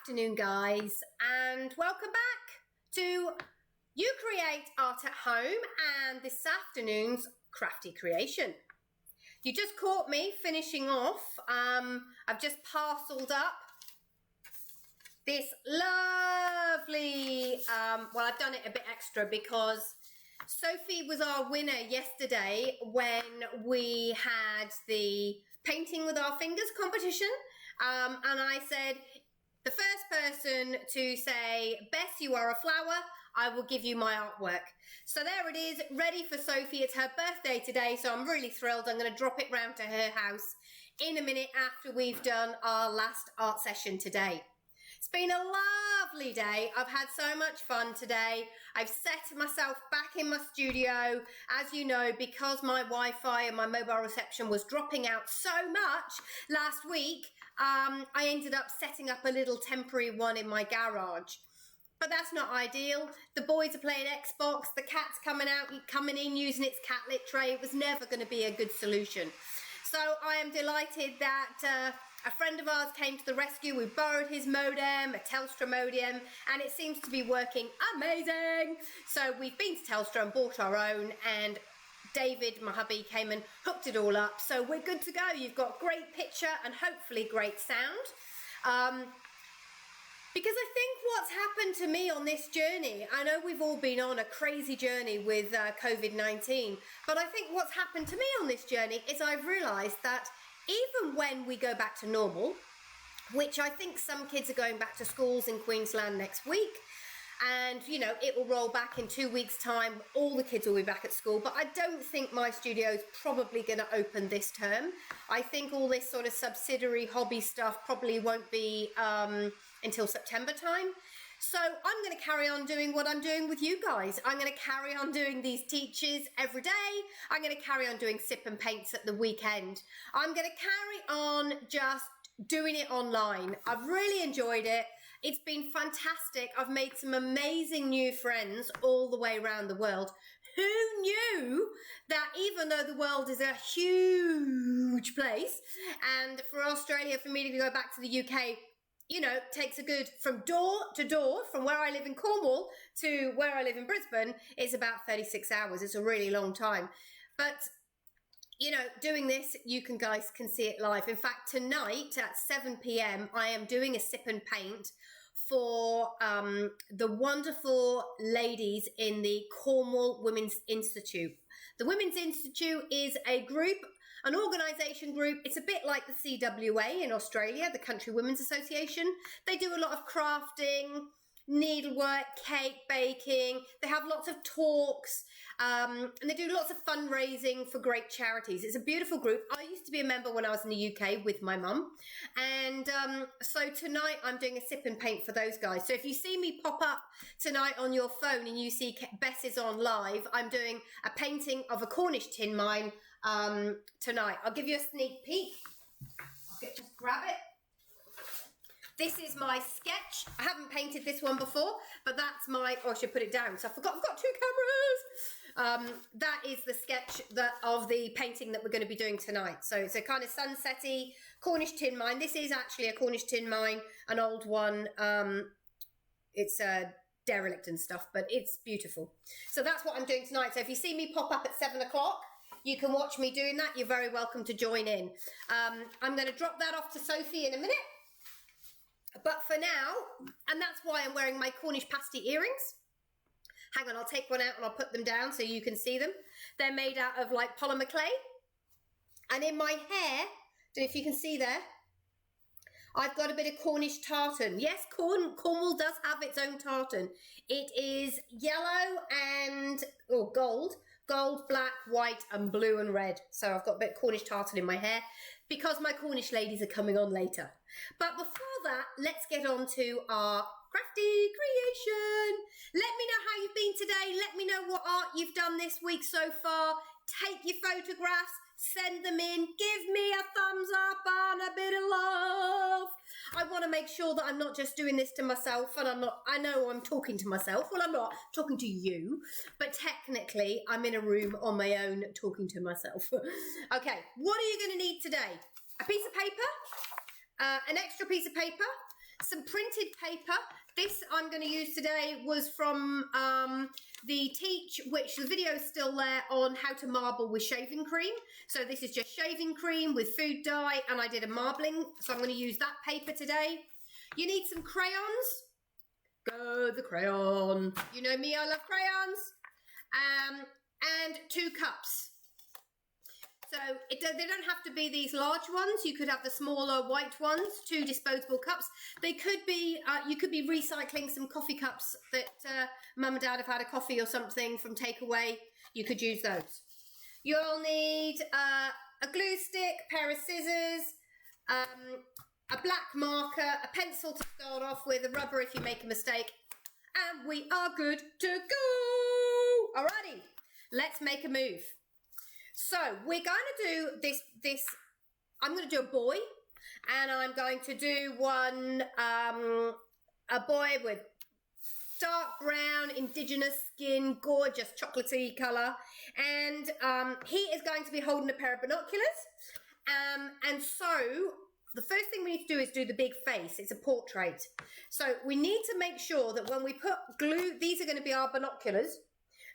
afternoon, guys, and welcome back to You Create Art at Home and this afternoon's Crafty Creation. You just caught me finishing off. I've just parcelled up this lovely, well, I've done it a bit extra because Sophie was our winner yesterday when we had the painting with our fingers competition. And I said, the first person to say, Bess, you are a flower, I will give you my artwork. So there it is, ready for Sophie. It's her birthday today, so I'm really thrilled. I'm going to drop it round to her house in a minute after we've done our last art session today. It's been a lovely day. I've had so much fun today. I've set myself back in my studio. As you know, because my Wi-Fi and my mobile reception was dropping out so much last week, I ended up setting up a little temporary one in my garage. But that's not ideal. The boys are playing Xbox. The cat's coming in using its cat litter tray. It was never going to be a good solution. So I am delighted that a friend of ours came to the rescue. We borrowed his modem, a Telstra modem, and it seems to be working amazing. So we've been to Telstra and bought our own, and David, my hubby, came and hooked it all up. So we're good to go. You've got great picture and hopefully great sound. Because I think what's happened to me on this journey, I know we've all been on a crazy journey with COVID-19, but I think what's happened to me on this journey is I've realised that even when we go back to normal, which I think some kids are going back to schools in Queensland next week, and, you know, it will roll back in 2 weeks' time, all the kids will be back at school, but I don't think my studio is probably going to open this term. I think all this sort of subsidiary hobby stuff probably won't be until September time. So I'm going to carry on doing what I'm doing with you guys. I'm going to carry on doing these teachers every day. I'm going to carry on doing sip and paints at the weekend. I'm going to carry on just doing it online. I've really enjoyed it. It's been fantastic. I've made some amazing new friends all the way around the world. Who knew that even though the world is a huge place, and for Australia, for me to go back to the UK, you know, takes a good, from door to door, from where I live in Cornwall to where I live in Brisbane, it's about 36 hours. It's a really long time. But, you know, doing this, you guys can see it live. In fact, tonight at 7 p.m, I am doing a sip and paint for the wonderful ladies in the Cornwall Women's Institute. The Women's Institute is a group, an organisation group. It's a bit like the CWA in Australia, the Country Women's Association. They do a lot of crafting, needlework, cake baking. They have lots of talks, and they do lots of fundraising for great charities. It's a beautiful group. I used to be a member when I was in the UK with my mum. And so tonight I'm doing a sip and paint for those guys. So if you see me pop up tonight on your phone and you see Bess is on live, I'm doing a painting of a Cornish tin mine tonight. I'll give you a sneak peek. Just grab it. This is my sketch. I haven't painted this one before, but that's my, oh, I should put it down. So I forgot, I've got two cameras. That is the sketch of the painting that we're going to be doing tonight. So it's a kind of sunsetty Cornish tin mine. This is actually a Cornish tin mine, an old one. It's a derelict and stuff, but it's beautiful. So that's what I'm doing tonight. So if you see me pop up at 7 o'clock, you can watch me doing that. You're very welcome to join in. I'm going to drop that off to Sophie in a minute. But for now, and that's why I'm wearing my Cornish pasty earrings. Hang on, I'll take one out and I'll put them down so you can see them. They're made out of like polymer clay. And in my hair, don't know if you can see there, I've got a bit of Cornish tartan. Yes, Cornwall does have its own tartan. It is yellow and gold, black, white, and blue and red. So I've got a bit of Cornish tartan in my hair because my Cornish ladies are coming on later. But before that, let's get on to our crafty creation. Let me know how you've been today. Let me know what art you've done this week so far. Take your photographs, send them in, give me a thumbs up and a bit of love. I want to make sure that I'm not just doing this to myself, and I know I'm talking to myself. Well, I'm not talking to you, but technically I'm in a room on my own talking to myself. Okay, what are you going to need today? A piece of paper, an extra piece of paper, some printed paper. This I'm going to use today was from the Teach, which the video is still there, on how to marble with shaving cream. So this is just shaving cream with food dye, and I did a marbling, so I'm going to use that paper today. You need some crayons. Go the crayon. You know me, I love crayons. And 2 cups. So they don't have to be these large ones. You could have the smaller white ones, 2 disposable cups. They could be, you could be recycling some coffee cups that mum and dad have had a coffee or something from takeaway. You could use those. You'll need a glue stick, pair of scissors, a black marker, a pencil to start off with, a rubber if you make a mistake, and we are good to go. Alrighty, let's make a move. So we're going to do this, I'm going to do a boy, and I'm going to do one, a boy with dark brown, indigenous skin, gorgeous chocolatey colour, and he is going to be holding a pair of binoculars, and so the first thing we need to do is do the big face. It's a portrait. So we need to make sure that when we put glue, these are going to be our binoculars.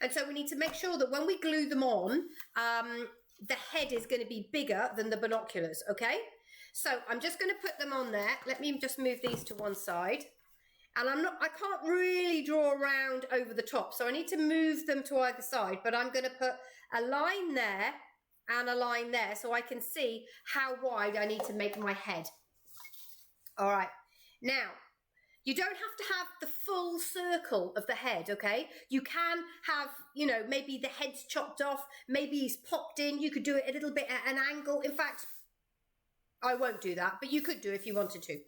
And so we need to make sure that when we glue them on, the head is going to be bigger than the binoculars, okay? So I'm just going to put them on there. Let me just move these to one side. And I can't really draw around over the top, so I need to move them to either side, but I'm going to put a line there and a line there so I can see how wide I need to make my head. All right, now, you don't have to have the full circle of the head, okay? You can have, you know, maybe the head's chopped off, maybe he's popped in, you could do it a little bit at an angle. In fact, I won't do that, but you could do if you wanted to.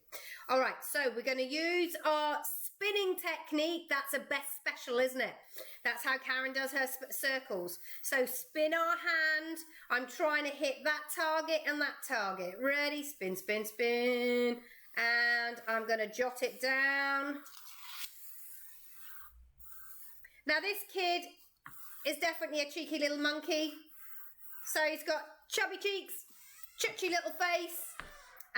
All right, so we're going to use our spinning technique. That's a best special, isn't it? That's how Karen does her circles. So spin our hand. I'm trying to hit that target and that target. Ready? Spin, spin, spin. And I'm going to jot it down. Now this kid is definitely a cheeky little monkey. So he's got chubby cheeks, chutchy little face.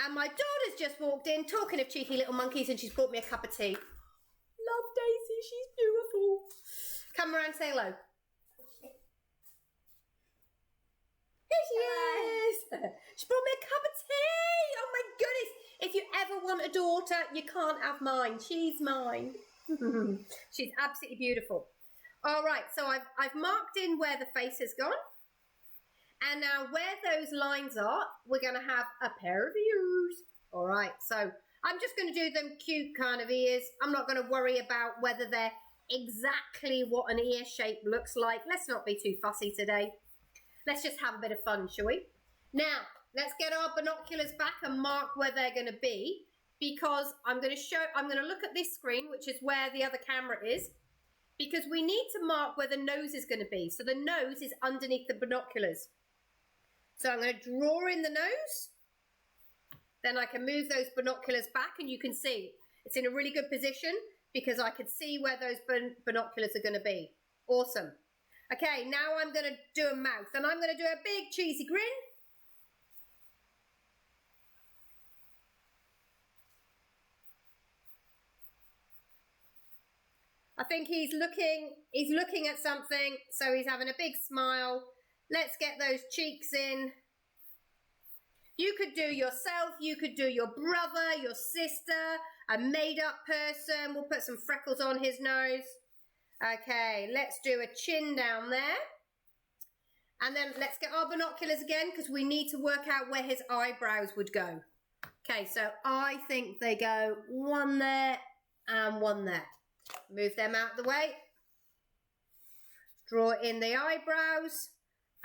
And my daughter's just walked in talking of cheeky little monkeys, and she's brought me a cup of tea. Love Daisy, she's beautiful. Come around and say hello. Here she is. She brought me a cup of tea. Oh my goodness. If you ever want a daughter, you can't have mine. She's mine. She's absolutely beautiful. All right, so I've marked in where the face has gone. And now where those lines are, we're going to have a pair of ears. All right, so I'm just going to do them cute kind of ears. I'm not going to worry about whether they're exactly what an ear shape looks like. Let's not be too fussy today. Let's just have a bit of fun, shall we? Now, let's get our binoculars back and mark where they're going to be, because I'm going to look at this screen, which is where the other camera is, because we need to mark where the nose is going to be. So the nose is underneath the binoculars. So I'm going to draw in the nose. Then I can move those binoculars back, and you can see it's in a really good position because I can see where those binoculars are going to be. Awesome. Okay, now I'm going to do a mouth, and I'm going to do a big cheesy grin. I think he's looking at something, so he's having a big smile. Let's get those cheeks in. You could do yourself, you could do your brother, your sister, a made-up person. We'll put some freckles on his nose. Okay, let's do a chin down there. And then let's get our binoculars again, because we need to work out where his eyebrows would go. Okay, so I think they go one there and one there. Move them out of the way. Draw in the eyebrows.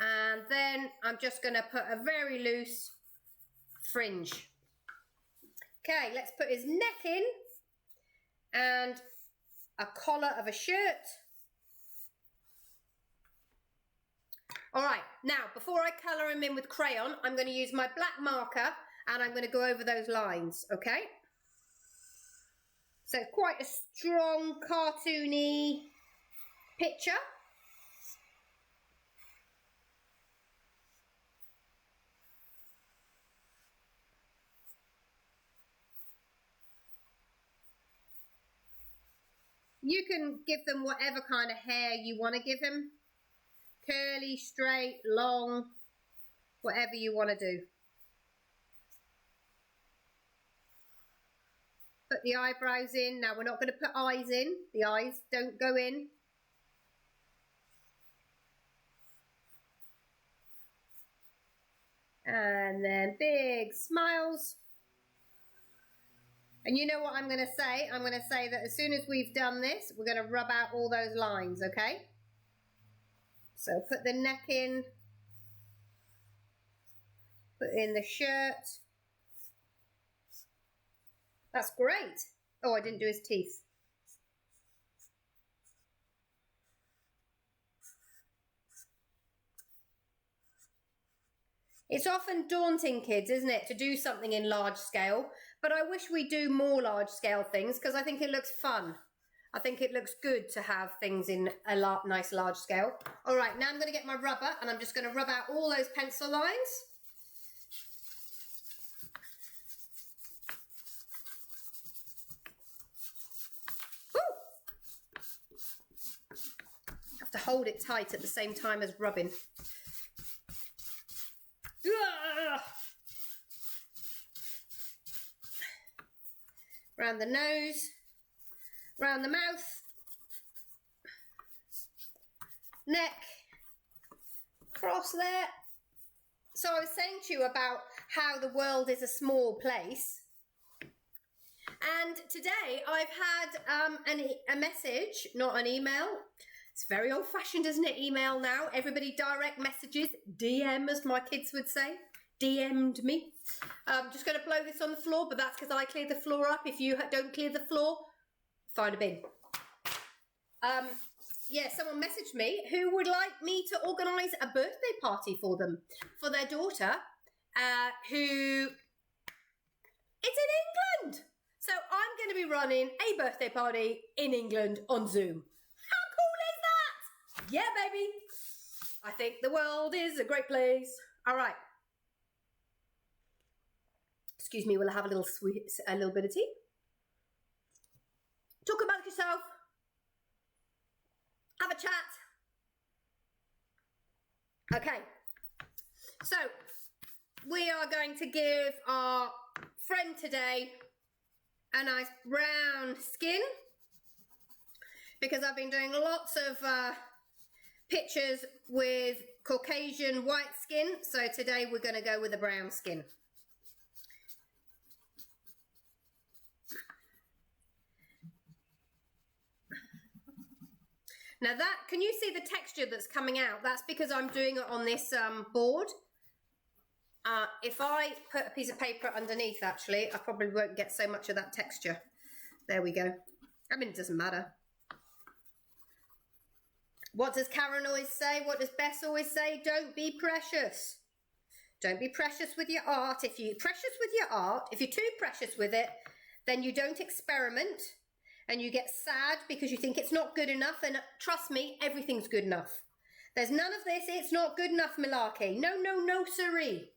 And then I'm just going to put a very loose fringe. Okay, let's put his neck in. And a collar of a shirt. All right, now before I colour him in with crayon, I'm going to use my black marker and I'm going to go over those lines, okay? So quite a strong cartoony picture. You can give them whatever kind of hair you want to give him. Curly, straight, long, whatever you want to do. Put the eyebrows in. Now we're not going to put eyes in. The eyes don't go in. And then big smiles. And you know what I'm going to say? I'm going to say that as soon as we've done this, we're going to rub out all those lines, okay? So put the neck in. Put in the shirt. That's great. Oh, I didn't do his teeth. It's often daunting, kids, isn't it, to do something in large scale, but I wish we do more large scale things because I think it looks fun. I think it looks good to have things in a nice large scale. All right, now I'm going to get my rubber and I'm just going to rub out all those pencil lines. Woo! I have to hold it tight at the same time as rubbing. Around the nose, around the mouth, neck, across there. So I was saying to you about how the world is a small place. And today I've had a message, not an email. It's very old-fashioned, isn't it, email now? Everybody direct messages, DM as my kids would say, DM'd me. I'm just going to blow this on the floor, but that's because I cleared the floor up. If you don't clear the floor, find a bin. Yeah, someone messaged me who would like me to organise a birthday party for them, for their daughter, who is in England. So I'm going to be running a birthday party in England on Zoom. Yeah, baby. I think the world is a great place. All right. Excuse me, we'll have a little bit of tea. Talk about yourself. Have a chat. Okay. So, we are going to give our friend today a nice brown skin because I've been doing lots of pictures with Caucasian white skin, so today we're going to go with a brown skin. Now that, can you see the texture that's coming out? That's because I'm doing it on this board. If I put a piece of paper underneath, actually, I probably won't get so much of that texture. There we go. I mean, it doesn't matter. What does Karen always say? What does Bess always say? Don't be precious. Don't be precious with your art. If you're precious with your art, if you're too precious with it, then you don't experiment and you get sad because you think it's not good enough. And trust me, everything's good enough. There's none of this, it's not good enough malarkey. No, no, no, siree.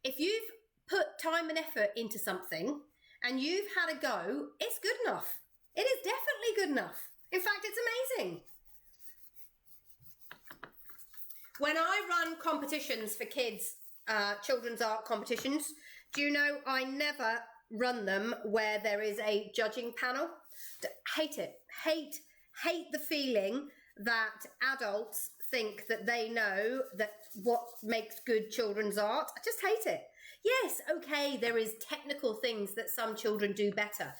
If you've put time and effort into something and you've had a go, it's good enough. It is definitely good enough. In fact, it's amazing. When I run competitions for kids, children's art competitions, do you know I never run them where there is a judging panel? Hate it. Hate the feeling that adults think that they know that what makes good children's art. I just hate it. Yes, okay, there is technical things that some children do better.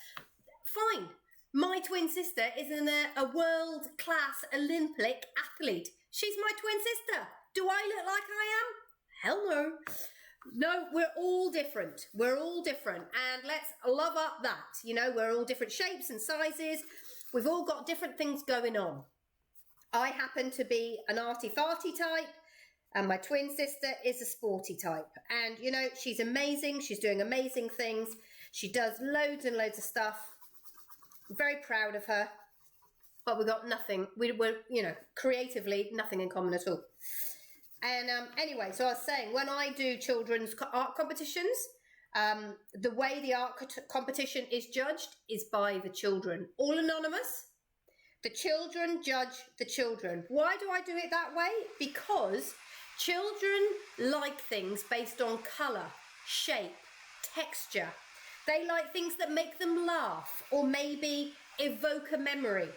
Fine. My twin sister is a world-class Olympic athlete. She's my twin sister. Do I look like I am? Hell no. No, we're all different. We're all different. And let's love up that. You know, we're all different shapes and sizes. We've all got different things going on. I happen to be an arty-farty type, and my twin sister is a sporty type. And, you know, she's amazing. She's doing amazing things. She does loads and loads of stuff. I'm very proud of her. But we've got nothing. We're, you know, creatively, nothing in common at all. And anyway, so I was saying, when I do children's art competitions, the way the art competition is judged is by the children. All anonymous. The children judge the children. Why do I do it that way? Because children like things based on colour, shape, texture. They like things that make them laugh or maybe evoke a memory.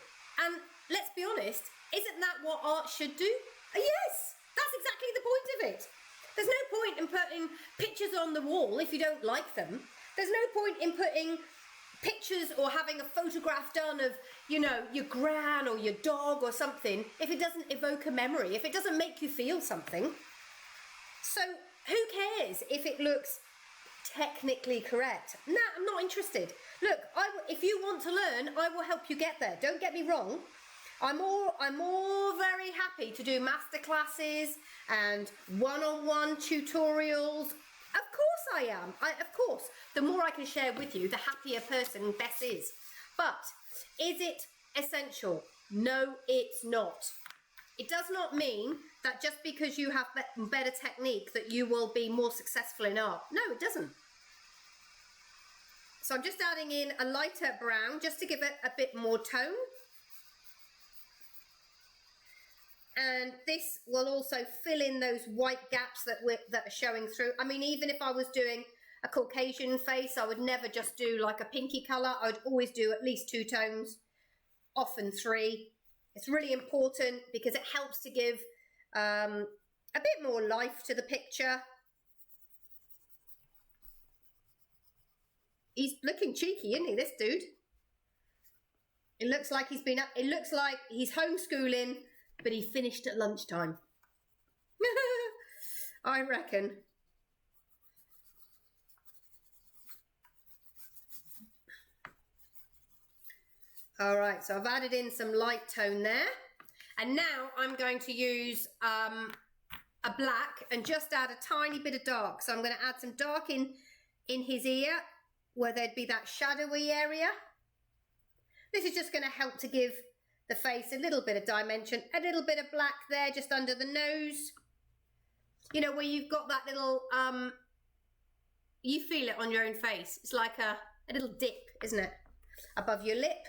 And let's be honest, isn't that what art should do? Yes, that's exactly the point of it. There's no point in putting pictures on the wall if you don't like them. There's no point in putting pictures or having a photograph done of, you know, your gran or your dog or something if it doesn't evoke a memory, if it doesn't make you feel something. So who cares if it looks technically correct? Nah, I'm not interested. Look, if you want to learn, I will help you get there. Don't get me wrong. I'm all very happy to do masterclasses and one-on-one tutorials. Of course I am. Of course. The more I can share with you, the happier person Bess is. But is it essential? No, it's not. It does not mean that just because you have better technique that you will be more successful in art. No, it doesn't. So I'm just adding in a lighter brown just to give it a bit more tone. And this will also fill in those white gaps that are showing through. I mean, even if I was doing a Caucasian face, I would never just do like a pinky colour. I would always do at least 2 tones, often 3. It's really important because it helps to give a bit more life to the picture. He's looking cheeky, isn't he, this dude? It looks like he's been up, it looks like he's homeschooling, but he finished at lunchtime. I reckon. All right, so I've added in some light tone there. And now I'm going to use a black and just add a tiny bit of dark. So I'm going to add some dark in his ear where there'd be that shadowy area. This is just going to help to give the face a little bit of dimension, a little bit of black there just under the nose. You know, where you've got that little, you feel it on your own face. It's like a little dip, isn't it? Above your lip.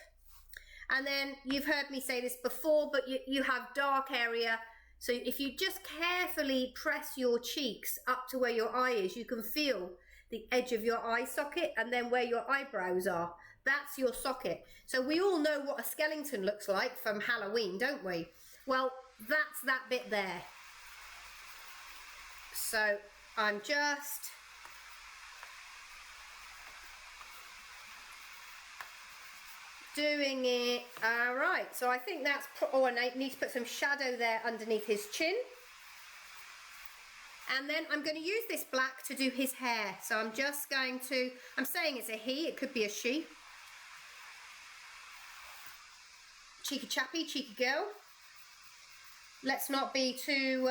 And then you've heard me say this before, but you have dark area. So if you just carefully press your cheeks up to where your eye is, you can feel the edge of your eye socket and then where your eyebrows are. That's your socket. So we all know what a skeleton looks like from Halloween, don't we? Well, that's that bit there. So I'm just doing it. All right, so I think that's, oh, and I need to put some shadow there underneath his chin. And then I'm going to use this black to do his hair. So I'm just going to, I'm saying it's a he, it could be a she. Cheeky chappy, cheeky girl. Let's not be too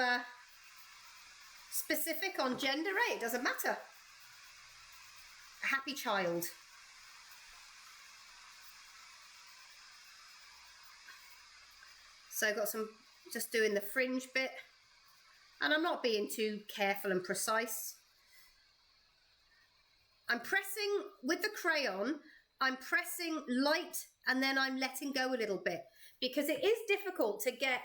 specific on gender, eh? It doesn't matter. A happy child. So I've got some, just doing the fringe bit. And I'm not being too careful and precise. I'm pressing, with the crayon, I'm pressing light and then I'm letting go a little bit. Because it is difficult to get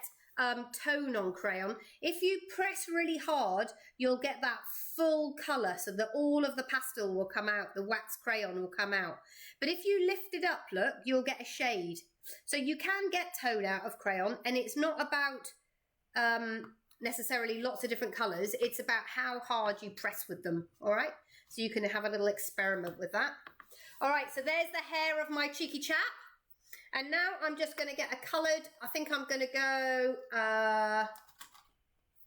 tone on crayon. If you press really hard, you'll get that full colour so that all of the pastel will come out, the wax crayon will come out. But if you lift it up, look, you'll get a shade. So you can get tone out of crayon, and it's not about necessarily lots of different colours. It's about how hard you press with them, all right? So you can have a little experiment with that. All right, so there's the hair of my cheeky chap. And now I'm just going to get a coloured, I think I'm going to go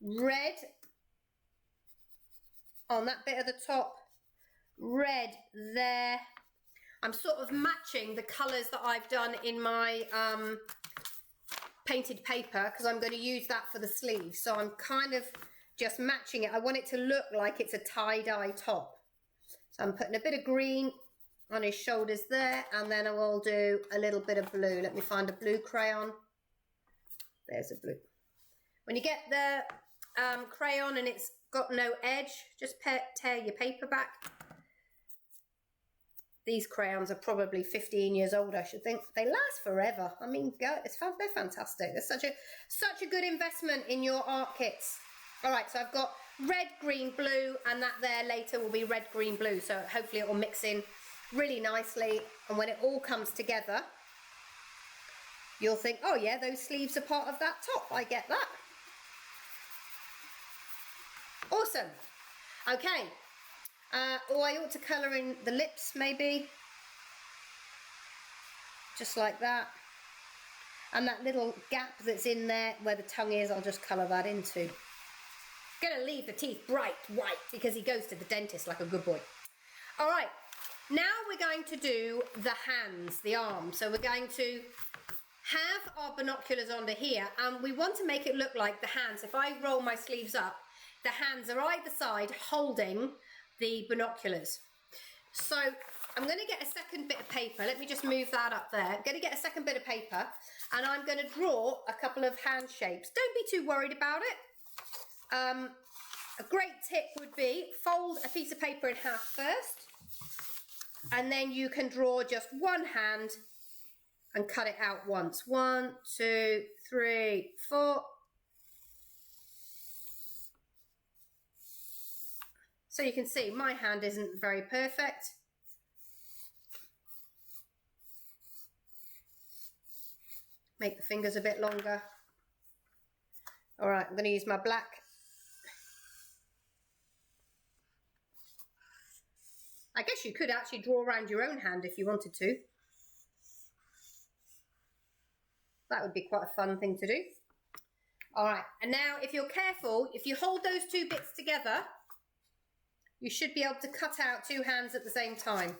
red on that bit at the top, red there. I'm sort of matching the colours that I've done in my painted paper because I'm going to use that for the sleeve. So I'm kind of just matching it. I want it to look like it's a tie-dye top. So I'm putting a bit of green on his shoulders there, and then I will do a little bit of blue. Let me find a blue crayon. There's a blue. When you get the crayon and it's got no edge, just tear your paper back. These crayons are probably 15 years old, I should think. They last forever. I mean, they're fantastic. They're such a good investment in your art kits. All right, so I've got red, green, blue, and that there later will be red, green, blue. So hopefully it will mix in really nicely. And when it all comes together, you'll think, oh yeah, those sleeves are part of that top. I get that. Awesome. Okay. Oh, I ought to colour in the lips maybe. Just like that. And that little gap that's in there where the tongue is, I'll just colour that in too. Gonna leave the teeth bright white because he goes to the dentist like a good boy. All right, now we're going to do the hands, the arms. So we're going to have our binoculars under here, and we want to make it look like the hands. If I roll my sleeves up, the hands are either side holding the binoculars. So I'm going to get a second bit of paper. Let me just move that up there. I'm going to get a second bit of paper, and I'm going to draw a couple of hand shapes. Don't be too worried about it. A great tip would be fold a piece of paper in half first, and then you can draw just one hand and cut it out once. 1, 2, 3, 4. So you can see my hand isn't very perfect. Make the fingers a bit longer. All right, I'm going to use my black. I guess you could actually draw around your own hand if you wanted to. That would be quite a fun thing to do. All right, and now if you're careful, if you hold those two bits together, you should be able to cut out two hands at the same time.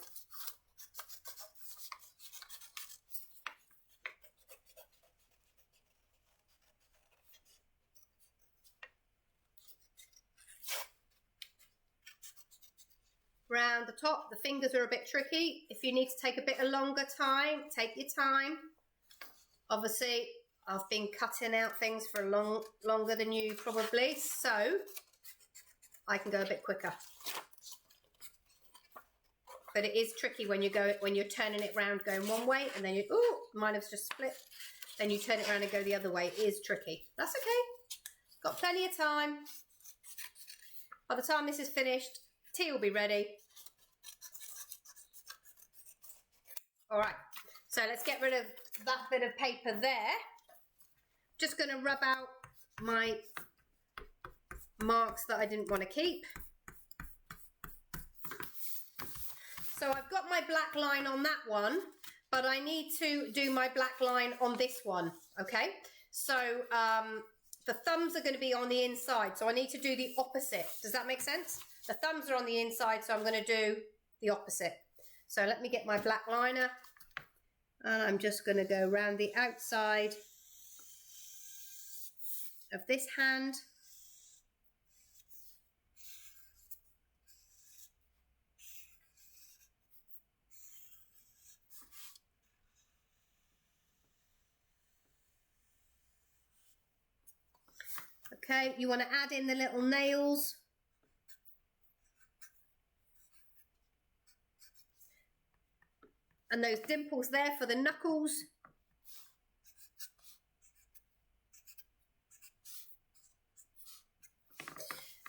Round the top, the fingers are a bit tricky. If you need to take a bit of longer time, take your time. Obviously, I've been cutting out things for longer than you probably, so I can go a bit quicker. But it is tricky when you're turning it round going one way, and then mine has just split. Then you turn it around and go the other way. It is tricky. That's okay. Got plenty of time. By the time this is finished, tea will be ready. All right, so let's get rid of that bit of paper there. Just going to rub out my marks that I didn't want to keep. So I've got my black line on that one, but I need to do my black line on this one, okay? So the thumbs are going to be on the inside, so I need to do the opposite. Does that make sense? The thumbs are on the inside, so I'm going to do the opposite. So let me get my black liner, and I'm just going to go around the outside of this hand. Okay, you want to add in the little nails. And those dimples there for the knuckles.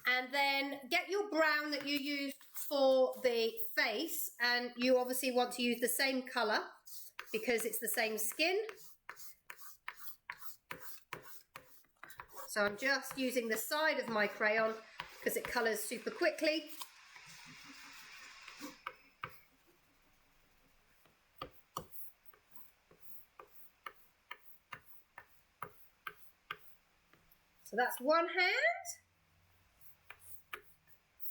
And then get your brown that you used for the face, and you obviously want to use the same colour because it's the same skin. So I'm just using the side of my crayon because it colours super quickly. So that's one hand.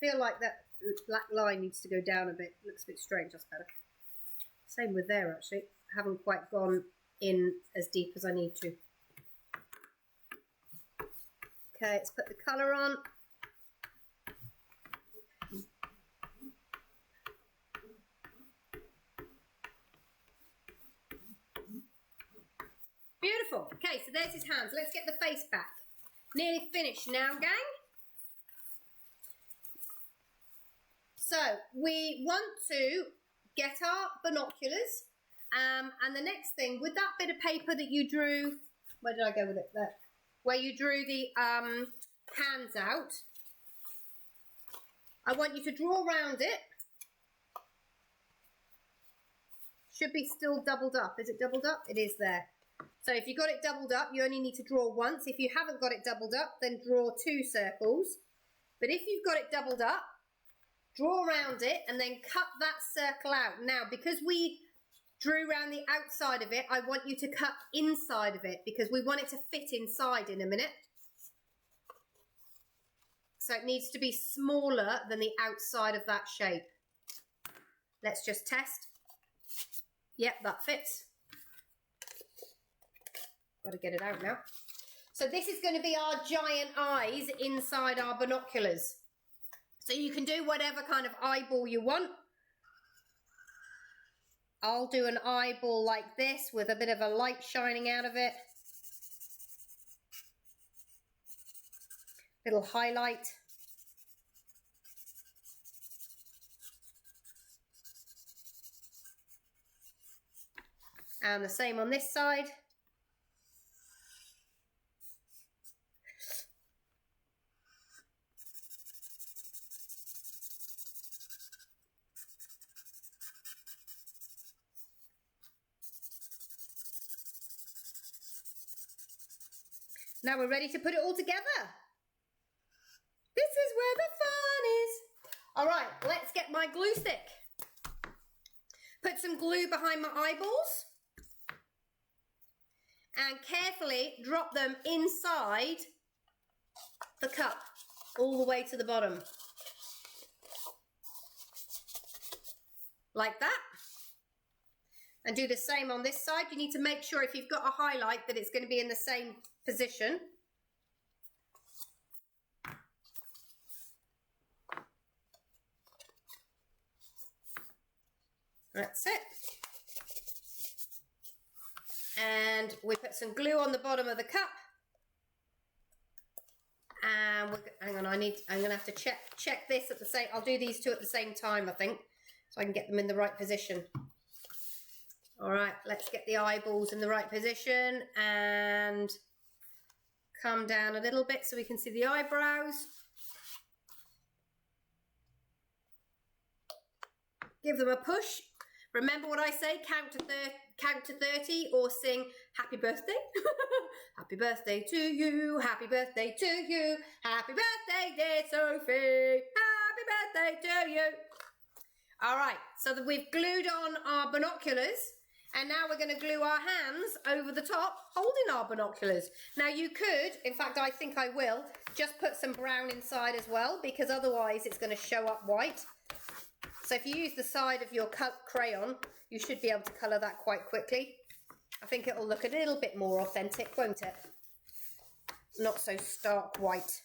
Feel like that black line needs to go down a bit. Looks a bit strange, that's better. Same with there actually. I haven't quite gone in as deep as I need to. Okay, let's put the colour on. Beautiful. Okay, so there's his hands. Let's get the face back. Nearly finished now, gang. So we want to get our binoculars, and the next thing, with that bit of paper that you drew, where did I go with it? There. Where you drew the hands out, I want you to draw around it. Should be still doubled up. Is it doubled up? It is there. So if you got it doubled up, you only need to draw once. If you haven't got it doubled up, then draw 2 circles. But if you've got it doubled up, draw around it and then cut that circle out. Now, because we drew around the outside of it, I want you to cut inside of it because we want it to fit inside in a minute. So it needs to be smaller than the outside of that shape. Let's just test. Yep, that fits. Got to get it out now. So this is going to be our giant eyes inside our binoculars. So you can do whatever kind of eyeball you want. I'll do an eyeball like this with a bit of a light shining out of it. Little highlight. And the same on this side. Now we're ready to put it all together. This is where the fun is. All right, let's get my glue stick. Put some glue behind my eyeballs. And carefully drop them inside the cup, all the way to the bottom. Like that. And do the same on this side. You need to make sure if you've got a highlight that it's going to be in the same position. That's it. And we put some glue on the bottom of the cup. And hang on, I'm gonna have to check this at the same. I'll do these two at the same time, I think, so I can get them in the right position. All right, let's get the eyeballs in the right position and come down a little bit so we can see the eyebrows. Give them a push. Remember what I say, count to 30 or sing happy birthday. Happy birthday to you, happy birthday to you, happy birthday dear Sophie, happy birthday to you. All right, so that we've glued on our binoculars and now we're going to glue our hands over the top holding our binoculars. Now you could, in fact I think I will, just put some brown inside as well because otherwise it's going to show up white. So if you use the side of your crayon, you should be able to colour that quite quickly. I think it'll look a little bit more authentic, won't it? Not so stark white.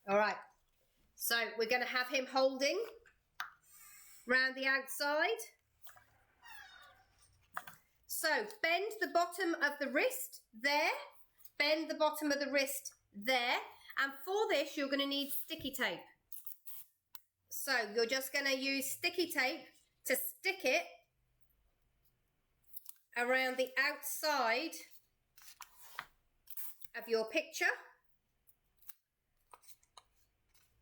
All right, so we're going to have him holding round the outside. So bend the bottom of the wrist there, bend the bottom of the wrist there. And for this, you're going to need sticky tape. So you're just going to use sticky tape to stick it around the outside of your picture.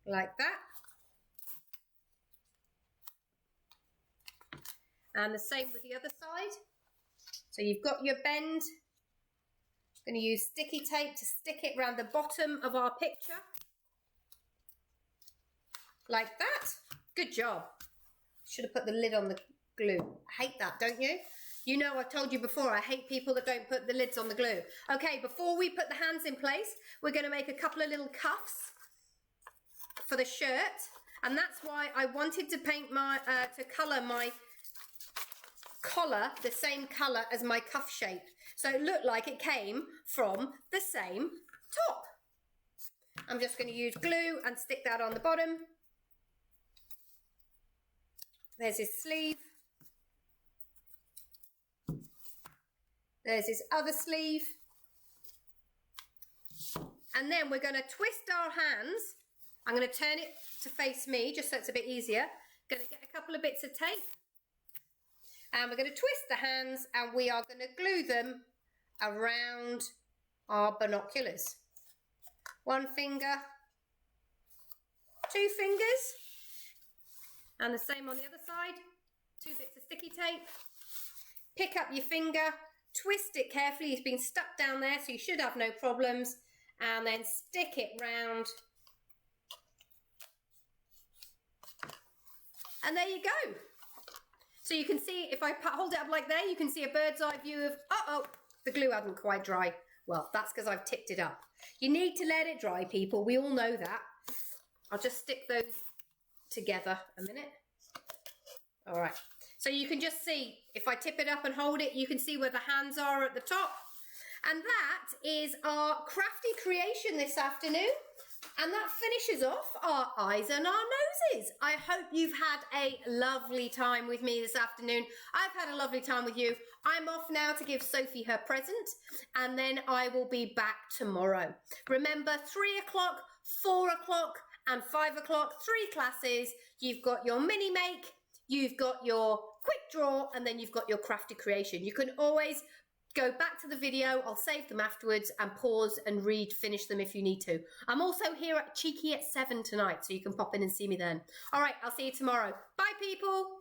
Like that. And the same with the other side. So you've got your bend. Going to use sticky tape to stick it around the bottom of our picture. Like that. Good job. Should have put the lid on the glue. I hate that, don't you? You know, I've told you before, I hate people that don't put the lids on the glue. Okay, before we put the hands in place, we're going to make a couple of little cuffs for the shirt. And that's why I wanted to paint my, to colour my collar the same colour as my cuff shape. So it looked like it came from the same top. I'm just going to use glue and stick that on the bottom. There's his sleeve. There's his other sleeve. And then we're going to twist our hands I'm going to turn it to face me just so it's a bit easier. Going to get a couple of bits of tape. And we're going to twist the hands and we are going to glue them around our binoculars. One finger, two fingers, and the same on the other side. Two bits of sticky tape. Pick up your finger, twist it carefully. It's been stuck down there, so you should have no problems. And then stick it round. And there you go. So you can see, if I hold it up like there, you can see a bird's eye view of, uh-oh, the glue hasn't quite dry. Well, that's because I've tipped it up. You need to let it dry, people. We all know that. I'll just stick those together a minute. All right. So you can just see, if I tip it up and hold it, you can see where the hands are at the top. And that is our crafty creation this afternoon. And that finishes off our eyes and our noses. I hope you've had a lovely time with me this afternoon. I've had a lovely time with you. I'm off now to give Sophie her present, and then I will be back tomorrow. Remember, 3 o'clock, 4 o'clock, and 5 o'clock, 3 classes. You've got your mini make, you've got your quick draw, and then you've got your crafty creation. You can always go back to the video, I'll save them afterwards, and pause and finish them if you need to. I'm also here at Cheeky at 7 tonight, so you can pop in and see me then. All right, I'll see you tomorrow. Bye, people.